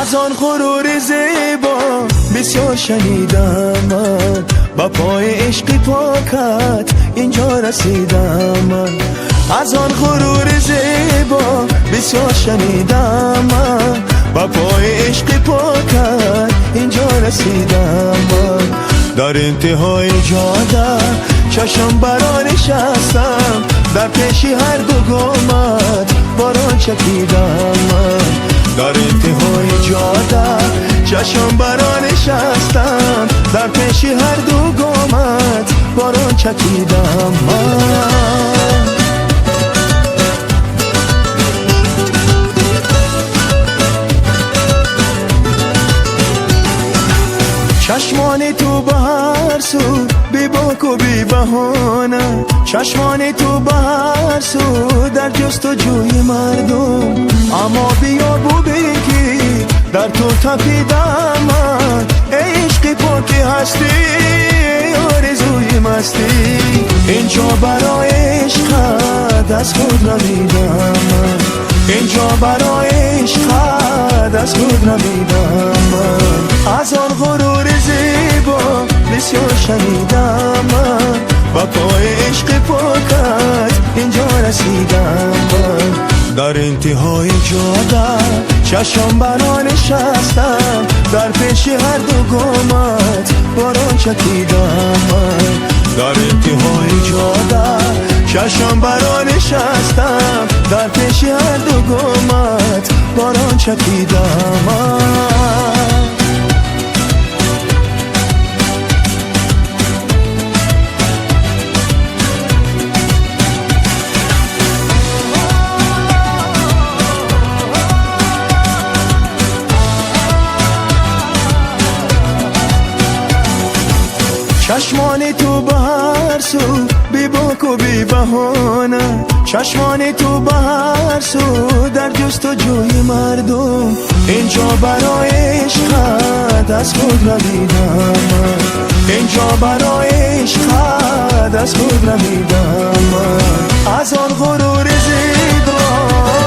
از آن غرور زیبا بسیار شنیدم من، با پای عشق پاکت اینجا رسیدم من. از آن غرور زیبا بسیار شنیدم من، با پای عشق پاکت اینجا رسیدم من. در انتهای جاده چشم برا نشستم، در پیشی هر دو گامت باران چکیدم من. در انتهای جاده چشم برا نشستم، در پیشی هر دو گامت باران چکیدم من. چشمان تو به هر سو بی باک و بی بهانه، چشمان تو به هر سو در جستجوی مردم. اما بیا بو بگی در تو تپیدم من، عشق پاکی هستی آرزوی مستی. اینجا برای عشقت از خود رمیدم من، اینجا برای عشقت از خود رمیدم من. از آن غرور زیبا بسیار شنیدم من، با پای عشق پاکت اینجا رسیدم من. در انتهای جاده چشم برا نشستم، در پیش هر دو گامت باران چکیدم من. در انتهای جاده چشم برا نشستم، در پیش هر دو گامت باران چکیدم من. چشمان تو به هر سو بی باک و بی بهانه، چشمان تو به هر سو در جستجوی مردم. اینجا برای عشقت از خود رمیدم من، اینجا برای عشقت از خود رمیدم من. از آن غرور زیبا